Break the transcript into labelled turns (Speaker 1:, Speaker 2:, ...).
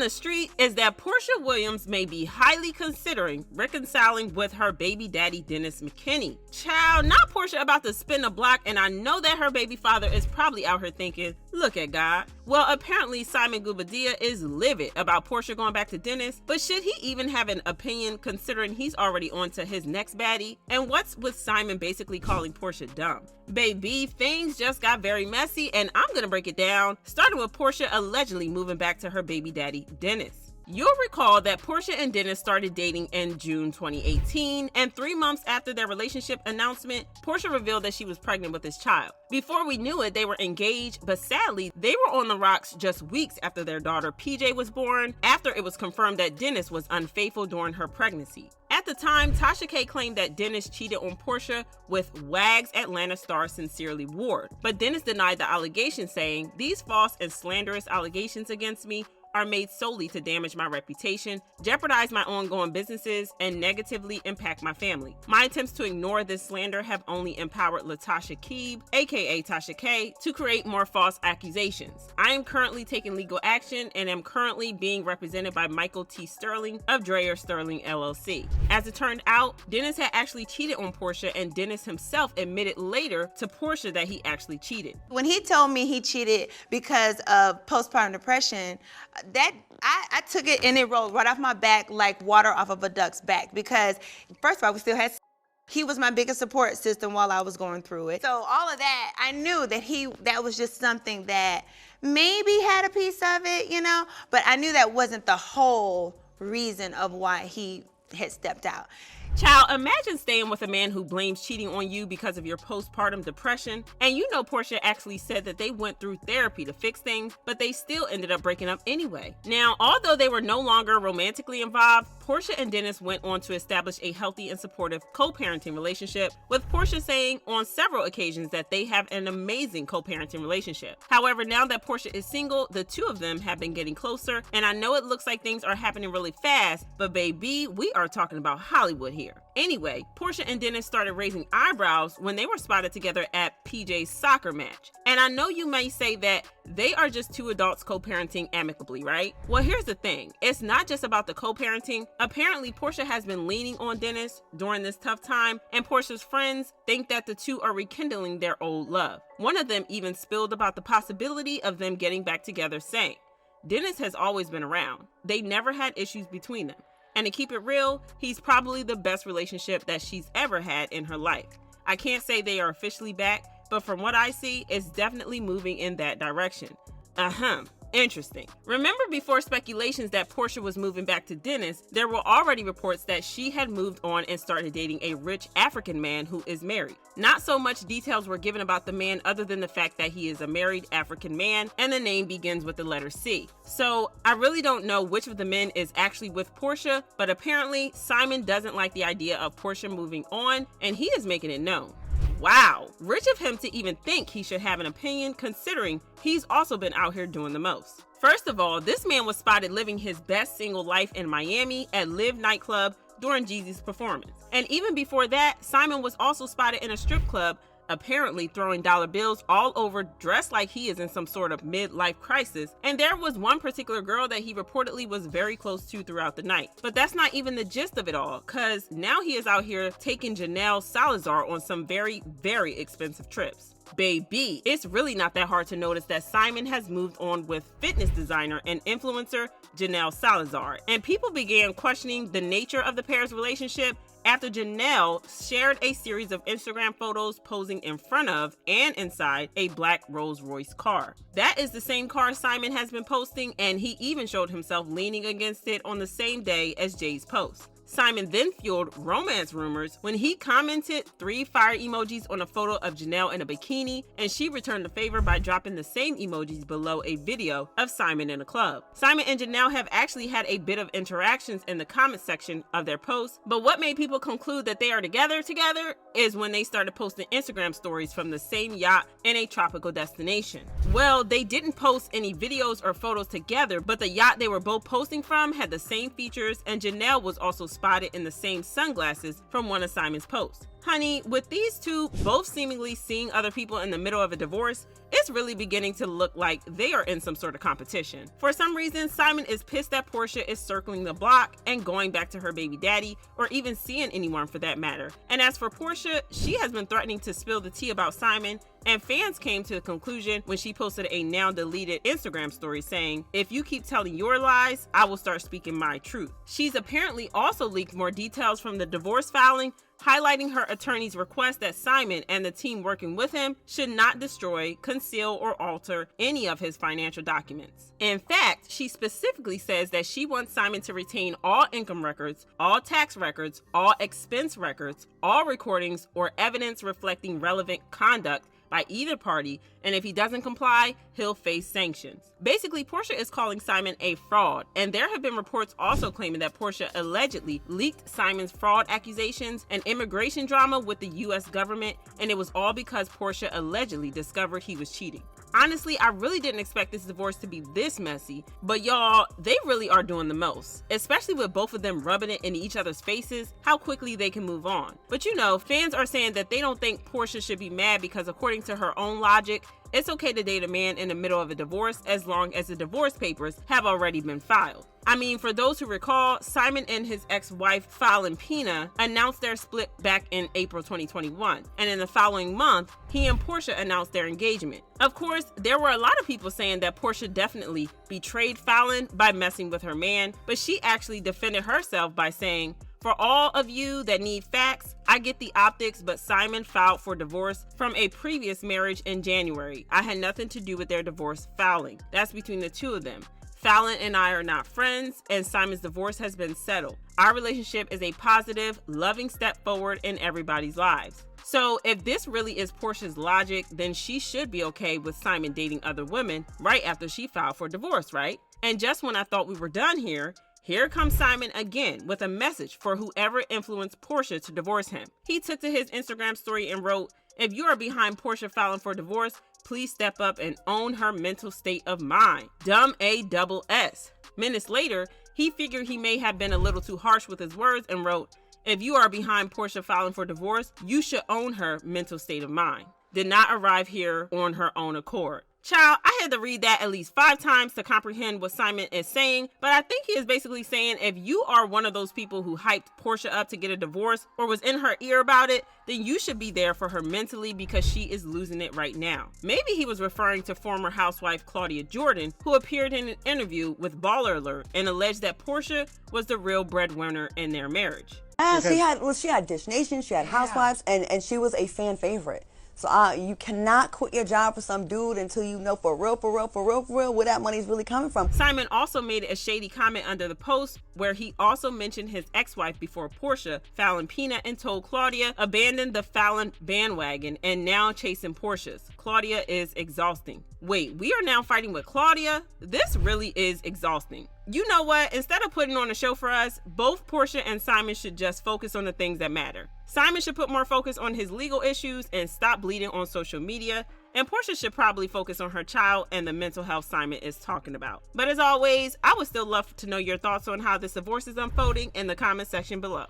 Speaker 1: on the street is that Porsha Williams may be highly considering reconciling with her baby daddy Dennis McKinley. Child, not Porsha about to spin the block, and I know that her baby father is probably out here thinking, look at God. Well, apparently Simon Guobadia is livid about Porsha going back to Dennis, but should he even have an opinion considering he's already on to his next baddie? And what's with Simon basically calling Porsha dumb? Baby, things just got very messy, and I'm gonna break it down, starting with Porsha allegedly moving back to her baby daddy Dennis. You'll recall that Porsha and Dennis started dating in June 2018, and 3 months after their relationship announcement, Porsha revealed that she was pregnant with his child. Before we knew it, they were engaged, but sadly, they were on the rocks just weeks after their daughter PJ was born, after it was confirmed that Dennis was unfaithful during her pregnancy. At the time, Tasha K claimed that Dennis cheated on Porsha with Wags Atlanta star Sincerely Ward, but Dennis denied the allegations, saying, "These false and slanderous allegations against me are made solely to damage my reputation, jeopardize my ongoing businesses, and negatively impact my family. My attempts to ignore this slander have only empowered Latasha Keeb, aka Tasha K, to create more false accusations. I am currently taking legal action and am currently being represented by Michael T. Sterling of Dreyer Sterling LLC." As it turned out, Dennis had actually cheated on Porsha, and Dennis himself admitted later to Porsha that he actually cheated.
Speaker 2: When he told me he cheated because of postpartum depression, that I took it and it rolled right off my back like water off of a duck's back, because first of all, we still had he was my biggest support system while I was going through it. So all of that, I knew that that was just something that maybe had a piece of it, you know, but I knew that wasn't the whole reason of why he had stepped out.
Speaker 1: Child, imagine staying with a man who blames cheating on you because of your postpartum depression. And you know Porsha actually said that they went through therapy to fix things, but they still ended up breaking up anyway. Now, although they were no longer romantically involved, Porsha and Dennis went on to establish a healthy and supportive co-parenting relationship, with Porsha saying on several occasions that they have an amazing co-parenting relationship. However, now that Porsha is single, the two of them have been getting closer, and I know it looks like things are happening really fast, but baby, we are talking about Hollywood here. Anyway, Porsha and Dennis started raising eyebrows when they were spotted together at PJ's soccer match. And I know you may say that they are just two adults co-parenting amicably, right? Well, here's the thing. It's not just about the co-parenting. Apparently, Porsha has been leaning on Dennis during this tough time, and Porsha's friends think that the two are rekindling their old love. One of them even spilled about the possibility of them getting back together, saying, "Dennis has always been around. They never had issues between them. And to keep it real, he's probably the best relationship that she's ever had in her life. I can't say they are officially back, but from what I see, it's definitely moving in that direction." Interesting. Remember, before speculations that Porsha was moving back to Dennis, there were already reports that she had moved on and started dating a rich African man who is married. Not so much details were given about the man other than the fact that he is a married African man and the name begins with the letter C. So I really don't know which of the men is actually with Porsha, but apparently Simon doesn't like the idea of Porsha moving on, and he is making it known. Wow, rich of him to even think he should have an opinion, considering he's also been out here doing the most. First of all, this man was spotted living his best single life in Miami at Live nightclub during Jeezy's performance. And even before that, Simon was also spotted in a strip club, apparently throwing dollar bills all over, dressed like he is in some sort of midlife crisis. And there was one particular girl that he reportedly was very close to throughout the night. But that's not even the gist of it all, cause now he is out here taking Janelle Salazar on some very, very expensive trips. Baby, it's really not that hard to notice that Simon has moved on with fitness designer and influencer Janelle Salazar, and people began questioning the nature of the pair's relationship after Janelle shared a series of Instagram photos posing in front of and inside a black Rolls-Royce car. That is the same car Simon has been posting, and he even showed himself leaning against it on the same day as Jay's post. Simon then fueled romance rumors when he commented 3 fire emojis on a photo of Janelle in a bikini, and she returned the favor by dropping the same emojis below a video of Simon in a club. Simon and Janelle have actually had a bit of interactions in the comment section of their posts, but what made people conclude that they are together is when they started posting Instagram stories from the same yacht in a tropical destination. Well, they didn't post any videos or photos together, but the yacht they were both posting from had the same features, and Janelle was also spotted in the same sunglasses from one of Simon's posts. Honey, with these two both seemingly seeing other people in the middle of a divorce, it's really beginning to look like they are in some sort of competition. For some reason, Simon is pissed that Porsha is circling the block and going back to her baby daddy, or even seeing anyone for that matter. And as for Porsha, she has been threatening to spill the tea about Simon, and fans came to the conclusion when she posted a now deleted Instagram story saying, "If you keep telling your lies, I will start speaking my truth." She's apparently also leaked more details from the divorce filing, highlighting her attorney's request that Simon and the team working with him should not destroy, conceal, or alter any of his financial documents. In fact, she specifically says that she wants Simon to retain all income records, all tax records, all expense records, all recordings, or evidence reflecting relevant conduct by either party, and if he doesn't comply, he'll face sanctions. Basically, Porsha is calling Simon a fraud, and there have been reports also claiming that Porsha allegedly leaked Simon's fraud accusations and immigration drama with the US government, and it was all because Porsha allegedly discovered he was cheating. Honestly, I really didn't expect this divorce to be this messy, but y'all, they really are doing the most, especially with both of them rubbing it in each other's faces, how quickly they can move on. But you know, fans are saying that they don't think Porsha should be mad because according to her own logic, it's okay to date a man in the middle of a divorce as long as the divorce papers have already been filed. I mean, for those who recall, Simon and his ex-wife, Valentina, announced their split back in April 2021, and in the following month, he and Porsha announced their engagement. Of course, there were a lot of people saying that Porsha definitely betrayed Fallon by messing with her man, but she actually defended herself by saying, "For all of you that need facts, I get the optics, but Simon filed for divorce from a previous marriage in January. I had nothing to do with their divorce filing. That's between the two of them. Fallon and I are not friends, and Simon's divorce has been settled. Our relationship is a positive, loving step forward in everybody's lives." So if this really is Porsha's logic, then she should be okay with Simon dating other women right after she filed for divorce, right? And just when I thought we were done here comes Simon again with a message for whoever influenced Porsha to divorce him. He took to his Instagram story and wrote, "If you are behind Porsha filing for divorce, please step up and own her mental state of mind. Dumb A-double-S." Minutes later, he figured he may have been a little too harsh with his words and wrote, "If you are behind Porsha filing for divorce, you should own her mental state of mind. Did not arrive here on her own accord." Child, I had to read that at least 5 times to comprehend what Simon is saying, but I think he is basically saying if you are one of those people who hyped Porsha up to get a divorce or was in her ear about it, then you should be there for her mentally because she is losing it right now. Maybe he was referring to former housewife Claudia Jordan, who appeared in an interview with Baller Alert and alleged that Porsha was the real breadwinner in their marriage.
Speaker 3: She had Dish Nation, she had Housewives, and she was a fan favorite. So you cannot quit your job for some dude until you know for real where that money's really coming from.
Speaker 1: Simon also made a shady comment under the post where he also mentioned his ex-wife before Porsha, Valentina, and told Claudia abandon the Fallon bandwagon and now chasing Porsha's. Claudia is exhausting. Wait, we are now fighting with Claudia? This really is exhausting. You know what? Instead of putting on a show for us, both Porsha and Simon should just focus on the things that matter. Simon should put more focus on his legal issues and stop bleeding on social media. And Porsha should probably focus on her child and the mental health Simon is talking about. But as always, I would still love to know your thoughts on how this divorce is unfolding in the comment section below.